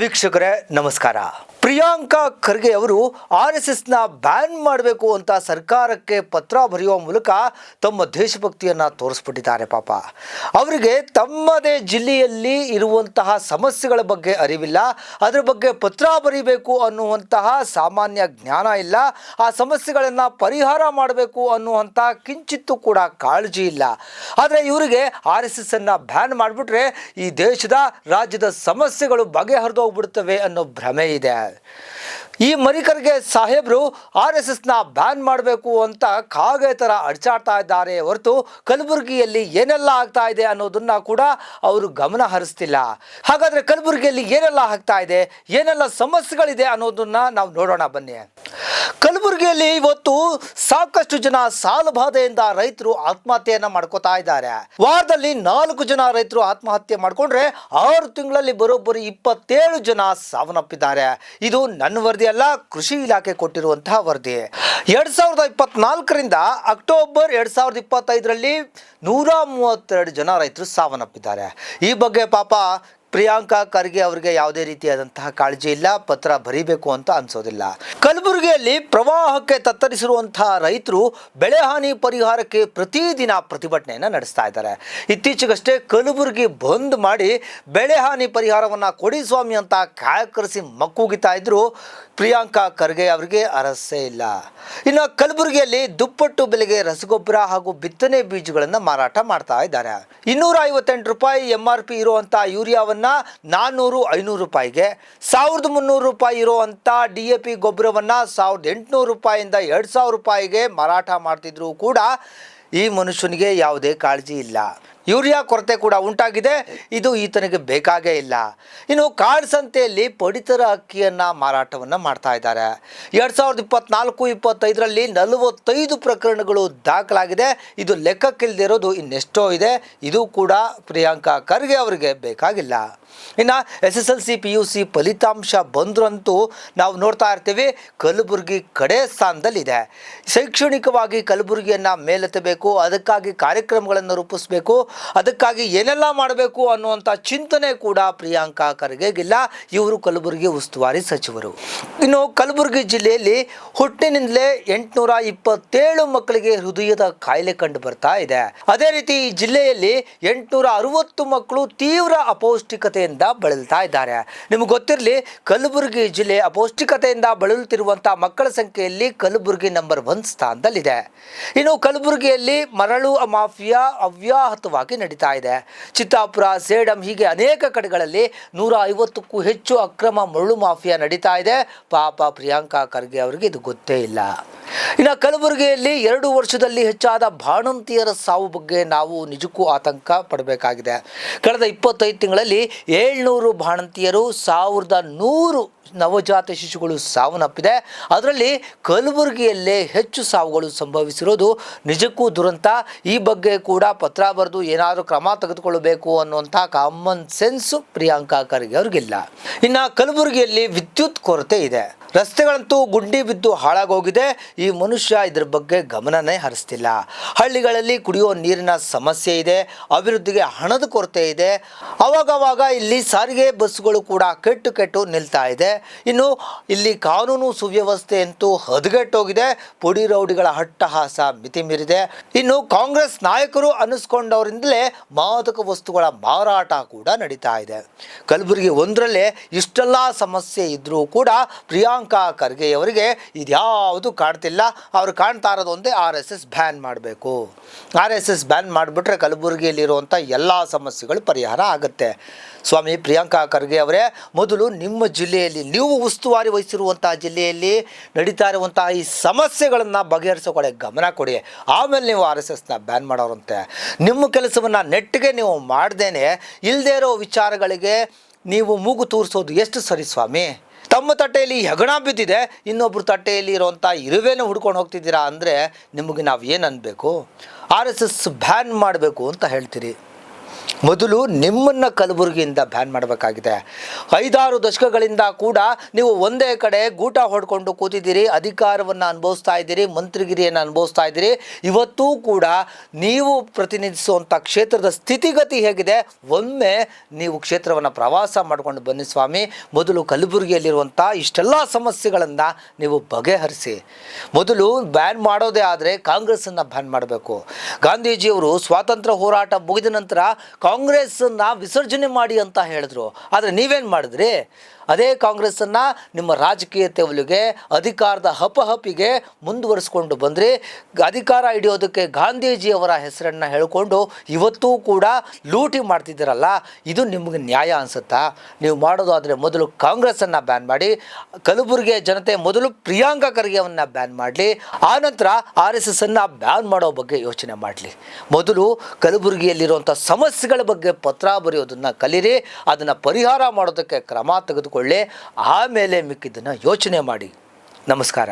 ವೀಕ್ಷಕರೇ ನಮಸ್ಕಾರ. ಪ್ರಿಯಾಂಕಾ ಖರ್ಗೆ ಅವರು RSSನ ಬ್ಯಾನ್ ಮಾಡಬೇಕು ಅಂತ ಸರ್ಕಾರಕ್ಕೆ ಪತ್ರ ಬರೆಯುವ ಮೂಲಕ ತಮ್ಮ ದೇಶಭಕ್ತಿಯನ್ನು ತೋರಿಸ್ಬಿಟ್ಟಿದ್ದಾರೆ. ಪಾಪ ಅವರಿಗೆ ತಮ್ಮದೇ ಜಿಲ್ಲೆಯಲ್ಲಿ ಇರುವಂತಹ ಸಮಸ್ಯೆಗಳ ಬಗ್ಗೆ ಅರಿವಿಲ್ಲ, ಅದರ ಬಗ್ಗೆ ಪತ್ರ ಬರೀಬೇಕು ಅನ್ನುವಂತಹ ಸಾಮಾನ್ಯ ಜ್ಞಾನ ಇಲ್ಲ, ಆ ಸಮಸ್ಯೆಗಳನ್ನು ಪರಿಹಾರ ಮಾಡಬೇಕು ಅನ್ನುವಂಥ ಕಿಂಚಿತ್ತೂ ಕೂಡ ಕಾಳಜಿ ಇಲ್ಲ. ಆದರೆ ಇವರಿಗೆ RSSನ್ನು ಬ್ಯಾನ್ ಮಾಡಿಬಿಟ್ರೆ ಈ ದೇಶದ ರಾಜ್ಯದ ಸಮಸ್ಯೆಗಳು ಬಗೆಹರಿದೋಗ್ಬಿಡ್ತವೆ ಅನ್ನೋ ಭ್ರಮೆ ಇದೆ. ಈ ಮರಿಕರ್ಗೆ ಸಾಹೇಬರು RSSನ ಬ್ಯಾನ್ ಮಾಡಬೇಕು ಅಂತ ಕಾಗೆ ಥರ ಅಡ್ಚಾಡ್ತಾ ಇದ್ದಾರೆ ಹೊರತು ಕಲಬುರಗಿಯಲ್ಲಿ ಏನೆಲ್ಲ ಆಗ್ತಾ ಇದೆ ಅನ್ನೋದನ್ನ ಕೂಡ ಅವರು ಗಮನ ಹರಿಸ್ತಿಲ್ಲ. ಹಾಗಾದರೆ ಕಲಬುರಗಿಯಲ್ಲಿ ಏನೆಲ್ಲ ಆಗ್ತಾ ಇದೆ, ಏನೆಲ್ಲ ಸಮಸ್ಯೆಗಳಿದೆ ಅನ್ನೋದನ್ನ ನಾವು ನೋಡೋಣ ಬನ್ನಿ. ಕಲಬುರಗಿಯಲ್ಲಿ ಇವತ್ತು ಸಾಕಷ್ಟು ಜನ ಸಾಲಬಾಧೆಯಿಂದ ರೈತರು ಆತ್ಮಹತ್ಯೆಯನ್ನು ಮಾಡ್ಕೋತಾ ಇದ್ದಾರೆ. ವಾರದಲ್ಲಿ 4 ಜನ ರೈತರು ಆತ್ಮಹತ್ಯೆ ಮಾಡಿಕೊಂಡ್ರೆ 6 ತಿಂಗಳಲ್ಲಿ ಬರೋಬ್ಬರಿ 27 ಜನ ಸಾವನ್ನಪ್ಪಿದ್ದಾರೆ. ಇದು ನನ್ನ ವರದಿ ಅಲ್ಲ, ಕೃಷಿ ಇಲಾಖೆ ಕೊಟ್ಟಿರುವಂತಹ ವರದಿ. 2024ರಿಂದ ಅಕ್ಟೋಬರ್ 2025ರಲ್ಲಿ 132 ಜನ ರೈತರು ಸಾವನ್ನಪ್ಪಿದ್ದಾರೆ. ಈ ಬಗ್ಗೆ ಪಾಪ ಪ್ರಿಯಾಂಕಾ ಖರ್ಗೆ ಅವರಿಗೆ ಯಾವುದೇ ರೀತಿಯಾದಂತಹ ಕಾಳಜಿ ಇಲ್ಲ, ಪತ್ರ ಬರೀಬೇಕು ಅಂತ ಅನಿಸೋದಿಲ್ಲ. ಕಲಬುರಗಿಯಲ್ಲಿ ಪ್ರವಾಹಕ್ಕೆ ತತ್ತರಿಸಿರುವಂತಹ ರೈತರು ಬೆಳೆ ಹಾನಿ ಪರಿಹಾರಕ್ಕೆ ಪ್ರತಿದಿನ ಪ್ರತಿಭಟನೆಯನ್ನು ನಡೆಸ್ತಾ ಇದ್ದಾರೆ. ಇತ್ತೀಚೆಗಷ್ಟೇ ಕಲಬುರಗಿ ಬಂದ್ ಮಾಡಿ ಬೆಳೆ ಹಾನಿ ಪರಿಹಾರವನ್ನು ಕೊಡಿ ಸ್ವಾಮಿ ಅಂತ ಕಾಯಕರಿಸಿ ಮಕ್ಕೂಗಿತಾ ಇದ್ರು. ಪ್ರಿಯಾಂಕಾ ಖರ್ಗೆ ಅವರಿಗೆ ಅರಸೇ ಇಲ್ಲ. ಇನ್ನು ಕಲಬುರಗಿಯಲ್ಲಿ ದುಪ್ಪಟ್ಟು ಬೆಲೆಗೆ ರಸಗೊಬ್ಬರ ಹಾಗೂ ಬಿತ್ತನೆ ಬೀಜಗಳನ್ನು ಮಾರಾಟ ಮಾಡ್ತಾ ಇದ್ದಾರೆ. 258 ರೂಪಾಯಿ MRP ಇರುವಂಥ ಯೂರಿಯಾವನ್ನು 400-500 ರೂಪಾಯಿಗೆ, 1300 ರೂಪಾಯಿ ಇರುವಂಥ DAP ಗೊಬ್ಬರವನ್ನು 1800 ರೂಪಾಯಿಯಿಂದ 2000 ರೂಪಾಯಿಗೆ ಮಾರಾಟ ಮಾಡ್ತಿದ್ರು ಕೂಡ ಈ ಮನುಷ್ಯನಿಗೆ ಯಾವುದೇ ಕಾಳಜಿ ಇಲ್ಲ. ಯೂರಿಯಾ ಕೊರತೆ ಕೂಡ ಉಂಟಾಗಿದೆ, ಇದು ಈತನಿಗೆ ಬೇಕಾಗೇ ಇಲ್ಲ. ಇನ್ನು ಕಾಳಸಂತೆಯಲ್ಲಿ ಪಡಿತರ ಅಕ್ಕಿಯನ್ನು ಮಾರಾಟವನ್ನು ಮಾಡ್ತಾ ಇದ್ದಾರೆ. 2024-25ರಲ್ಲಿ 45 ಪ್ರಕರಣಗಳು ದಾಖಲಾಗಿದೆ. ಇದು ಲೆಕ್ಕಕ್ಕಿಲ್ಲದಿರೋದು ಇನ್ನೆಷ್ಟೋ ಇದೆ. ಇದು ಕೂಡ ಪ್ರಿಯಾಂಕಾ ಖರ್ಗೆ ಅವರಿಗೆ ಬೇಕಾಗಿಲ್ಲ. ಇನ್ನು SSLC PUC ಫಲಿತಾಂಶ ಬಂದ್ರಂತೂ ನಾವು ನೋಡ್ತಾ ಇರ್ತೀವಿ, ಕಲಬುರಗಿ ಕಡೆ ಸ್ಥಾನದಲ್ಲಿದೆ. ಶೈಕ್ಷಣಿಕವಾಗಿ ಕಲಬುರಗಿಯನ್ನು ಮೇಲೆತ್ತಬೇಕು, ಅದಕ್ಕಾಗಿ ಕಾರ್ಯಕ್ರಮಗಳನ್ನು ರೂಪಿಸಬೇಕು, ಅದಕ್ಕಾಗಿ ಏನೆಲ್ಲ ಮಾಡಬೇಕು ಅನ್ನುವಂಥ ಚಿಂತನೆ ಕೂಡ ಪ್ರಿಯಾಂಕಾ ಖರ್ಗೆಗಿಲ್ಲ. ಇವರು ಕಲಬುರಗಿ ಉಸ್ತುವಾರಿ ಸಚಿವರು. ಇನ್ನು ಕಲಬುರಗಿ ಜಿಲ್ಲೆಯಲ್ಲಿ ಹುಟ್ಟಿನಿಂದಲೇ 827 ಮಕ್ಕಳಿಗೆ ಹೃದಯದ ಕಾಯಿಲೆ ಕಂಡು ಬರ್ತಾ ಇದೆ. ಅದೇ ರೀತಿ ಈ ಜಿಲ್ಲೆಯಲ್ಲಿ 860 ಮಕ್ಕಳು ತೀವ್ರ ಅಪೌಷ್ಟಿಕತೆಯಿಂದ ಬಳಲ್ತಾ ಇದ್ದಾರೆ. ನಿಮಗೆ ಗೊತ್ತಿರಲಿ, ಕಲಬುರಗಿ ಜಿಲ್ಲೆ ಅಪೌಷ್ಟಿಕತೆಯಿಂದ ಬಳಲುತ್ತಿರುವಂಥ ಮಕ್ಕಳ ಸಂಖ್ಯೆಯಲ್ಲಿ ಕಲಬುರಗಿ ನಂಬರ್ 1 ಸ್ಥಾನದಲ್ಲಿದೆ. ಇನ್ನು ಕಲಬುರಗಿಯಲ್ಲಿ ಮರಳು ಮಾಫಿಯಾ ಅವ್ಯಾಹತವಾಗಿ ನಡೀತಾ ಇದೆ. ಚಿತ್ತಾಪುರ, ಸೇಡಂ ಹೀಗೆ ಅನೇಕ ಕಡೆಗಳಲ್ಲಿ 150ಕ್ಕೂ ಹೆಚ್ಚು ಅಕ್ರಮ ಮರಳು ಮಾಫಿಯಾ ನಡೀತಾ ಇದೆ. ಪಾಪ ಪ್ರಿಯಾಂಕಾ ಖರ್ಗೆ ಅವರಿಗೆ ಇದು ಗೊತ್ತೇ ಇಲ್ಲ. ಇನ್ನು ಕಲಬುರಗಿಯಲ್ಲಿ 2 ವರ್ಷದಲ್ಲಿ ಹೆಚ್ಚಾದ ಬಾಣಂತಿಯರ ಸಾವು ಬಗ್ಗೆ ನಾವು ನಿಜಕ್ಕೂ ಆತಂಕ ಪಡಬೇಕಾಗಿದೆ. ಕಳೆದ 25 ತಿಂಗಳಲ್ಲಿ 700 ಬಾಣಂತಿಯರು, 1100 ನವಜಾತ ಶಿಶುಗಳು ಸಾವನ್ನಪ್ಪಿದೆ. ಅದರಲ್ಲಿ ಕಲಬುರಗಿಯಲ್ಲೇ ಹೆಚ್ಚು ಸಾವುಗಳು ಸಂಭವಿಸಿರೋದು ನಿಜಕ್ಕೂ ದುರಂತ. ಈ ಬಗ್ಗೆ ಕೂಡ ಪತ್ರ ಬರೆದು ಏನಾದರೂ ಕ್ರಮ ತೆಗೆದುಕೊಳ್ಳಬೇಕು ಅನ್ನುವಂಥ ಕಾಮನ್ ಸೆನ್ಸು ಪ್ರಿಯಾಂಕಾ ಖರ್ಗೆ ಅವ್ರಿಗಿಲ್ಲ. ಇನ್ನು ಕಲಬುರಗಿಯಲ್ಲಿ ವಿದ್ಯುತ್ ಕೊರತೆ ಇದೆ. ರಸ್ತೆಗಳಂತೂ ಗುಂಡಿ ಬಿದ್ದು ಹಾಳಾಗೋಗಿದೆ. ಈ ಮನುಷ್ಯ ಇದ್ರ ಬಗ್ಗೆ ಗಮನನೇ ಹರಿಸ್ತಿಲ್ಲ. ಹಳ್ಳಿಗಳಲ್ಲಿ ಕುಡಿಯುವ ನೀರಿನ ಸಮಸ್ಯೆ ಇದೆ, ಅಭಿವೃದ್ಧಿಗೆ ಹಣದ ಕೊರತೆ ಇದೆ. ಅವಾಗವಾಗ ಇಲ್ಲಿ ಸಾರಿಗೆ ಬಸ್ಸುಗಳು ಕೂಡ ಕೆಟ್ಟು ನಿಲ್ತಾ ಇದೆ. ಇನ್ನು ಇಲ್ಲಿ ಕಾನೂನು ಸುವ್ಯವಸ್ಥೆ ಅಂತೂ ಹದಗೆಟ್ಟೋಗಿದೆ. ಪುಡಿ ರೌಡಿಗಳ ಹಟ್ಟಹಾಸ ಮಿತಿ ಮೀರಿದೆ. ಇನ್ನು ಕಾಂಗ್ರೆಸ್ ನಾಯಕರು ಅನ್ನಿಸ್ಕೊಂಡವರಿಂದಲೇ ಮಾದಕ ವಸ್ತುಗಳ ಮಾರಾಟ ಕೂಡ ನಡೀತಾ ಇದೆ. ಕಲಬುರಗಿ ಒಂದರಲ್ಲೇ ಇಷ್ಟೆಲ್ಲ ಸಮಸ್ಯೆ ಇದ್ರೂ ಕೂಡ ಪ್ರಿಯಾಂಕಾ ಖರ್ಗೆ ಅವರಿಗೆ ಇದ್ಯಾವುದು ಕಾಡ್ತಿಲ್ಲ. ಅವರು ಕಾಣ್ತಾ ಇರೋದು ಒಂದೇ, RSS ಬ್ಯಾನ್ ಮಾಡಬೇಕು. RSS ಬ್ಯಾನ್ ಮಾಡಿಬಿಟ್ರೆ ಕಲಬುರಗಿಯಲ್ಲಿರುವಂಥ ಎಲ್ಲ ಸಮಸ್ಯೆಗಳು ಪರಿಹಾರ ಆಗುತ್ತೆ. ಸ್ವಾಮಿ ಪ್ರಿಯಾಂಕಾ ಖರ್ಗೆ ಅವರೇ, ಮೊದಲು ನಿಮ್ಮ ಜಿಲ್ಲೆಯಲ್ಲಿ, ನೀವು ಉಸ್ತುವಾರಿ ವಹಿಸಿರುವಂಥ ಜಿಲ್ಲೆಯಲ್ಲಿ ನಡೀತಾ ಇರುವಂತಹ ಈ ಸಮಸ್ಯೆಗಳನ್ನು ಬಗೆಹರಿಸೋ ಕಡೆ ಗಮನ ಕೊಡಿ. ಆಮೇಲೆ ನೀವು RSSನ ಬ್ಯಾನ್ ಮಾಡೋರಂತೆ. ನಿಮ್ಮ ಕೆಲಸವನ್ನು ನೆಟ್ಟಿಗೆ ನೀವು ಮಾಡ್ದೇನೆ ಇಲ್ಲದೇ ಇರೋ ವಿಚಾರಗಳಿಗೆ ನೀವು ಮೂಗು ತೂರಿಸೋದು ಎಷ್ಟು ಸರಿ ಸ್ವಾಮಿ? ತಮ್ಮ ತಟ್ಟೆಯಲ್ಲಿ ಹೆಗಣ ಬಿದ್ದಿದೆ, ಇನ್ನೊಬ್ಬರು ತಟ್ಟೆಯಲ್ಲಿ ಇರುವಂಥ ಇರುವೆನ ಹುಡ್ಕೊಂಡು ಹೋಗ್ತಿದ್ದೀರಾ ಅಂದರೆ ನಿಮಗೆ ನಾವು ಏನು ಅನ್ನಬೇಕು? RSS ಬ್ಯಾನ್ ಮಾಡಬೇಕು ಅಂತ ಹೇಳ್ತೀರಿ. ಮೊದಲು ನಿಮ್ಮನ್ನು ಕಲಬುರಗಿಯಿಂದ ಬ್ಯಾನ್ ಮಾಡಬೇಕಾಗಿದೆ. 5-6 ದಶಕಗಳಿಂದ ಕೂಡ ನೀವು ಒಂದೇ ಕಡೆ ಗೂಟ ಹೊಡ್ಕೊಂಡು ಕೂತಿದ್ದೀರಿ, ಅಧಿಕಾರವನ್ನು ಅನುಭವಿಸ್ತಾ ಇದ್ದೀರಿ, ಮಂತ್ರಿಗಿರಿಯನ್ನು ಅನುಭವಿಸ್ತಾ ಇದ್ದೀರಿ. ಇವತ್ತೂ ಕೂಡ ನೀವು ಪ್ರತಿನಿಧಿಸುವಂಥ ಕ್ಷೇತ್ರದ ಸ್ಥಿತಿಗತಿ ಹೇಗಿದೆ, ಒಮ್ಮೆ ನೀವು ಕ್ಷೇತ್ರವನ್ನು ಪ್ರವಾಸ ಮಾಡಿಕೊಂಡು ಬನ್ನಿ ಸ್ವಾಮಿ. ಮೊದಲು ಕಲಬುರಗಿಯಲ್ಲಿರುವಂಥ ಇಷ್ಟೆಲ್ಲ ಸಮಸ್ಯೆಗಳನ್ನು ನೀವು ಬಗೆಹರಿಸಿ. ಮೊದಲು ಬ್ಯಾನ್ ಮಾಡೋದೇ ಆದರೆ ಕಾಂಗ್ರೆಸ್ಸನ್ನು ಬ್ಯಾನ್ ಮಾಡಬೇಕು. ಗಾಂಧೀಜಿಯವರು ಸ್ವಾತಂತ್ರ್ಯ ಹೋರಾಟ ಮುಗಿದ ನಂತರ ಕಾಂಗ್ರೆಸ್ಸನ್ನು ವಿಸರ್ಜನೆ ಮಾಡಿ ಅಂತ ಹೇಳಿದ್ರು. ಆದರೆ ನೀವೇನು ಮಾಡಿದ್ರಿ? ಅದೇ ಕಾಂಗ್ರೆಸ್ಸನ್ನು ನಿಮ್ಮ ರಾಜಕೀಯ ತೆವಲಿಗೆ, ಅಧಿಕಾರದ ಹಪಹಪಿಗೆ ಮುಂದುವರಿಸ್ಕೊಂಡು ಬಂದ್ರಿ. ಅಧಿಕಾರ ಹಿಡಿಯೋದಕ್ಕೆ ಗಾಂಧೀಜಿಯವರ ಹೆಸರನ್ನು ಹೇಳಿಕೊಂಡು ಇವತ್ತೂ ಕೂಡ ಲೂಟಿ ಮಾಡ್ತಿದ್ದೀರಲ್ಲ, ಇದು ನಿಮಗೆ ನ್ಯಾಯ ಅನಿಸುತ್ತಾ? ನೀವು ಮಾಡೋದಾದರೆ ಮೊದಲು ಕಾಂಗ್ರೆಸ್ಸನ್ನು ಬ್ಯಾನ್ ಮಾಡಿ, ಕಲಬುರಗಿಯ ಜನತೆ ಮೊದಲು ಪ್ರಿಯಾಂಕಾ ಖರ್ಗೆಯನ್ನು ಬ್ಯಾನ್ ಮಾಡಲಿ, ಆನಂತರ RSS ಅನ್ನು ಬ್ಯಾನ್ ಮಾಡೋ ಬಗ್ಗೆ ಯೋಚನೆ ಮಾಡಲಿ. ಮೊದಲು ಕಲಬುರಗಿಯಲ್ಲಿರುವಂಥ ಸಮಸ್ಯೆಗಳ ಬಗ್ಗೆ ಪತ್ರ ಬರೆಯೋದನ್ನು ಕಲೀರಿ, ಅದನ್ನು ಪರಿಹಾರ ಮಾಡೋದಕ್ಕೆ ಕ್ರಮ ತೆಗೆದುಕೊಳ್ಳಿ, ಆಮೇಲೆ ಮಿಕ್ಕಿದ್ದನ್ನು ಯೋಚನೆ ಮಾಡಿ. ನಮಸ್ಕಾರ.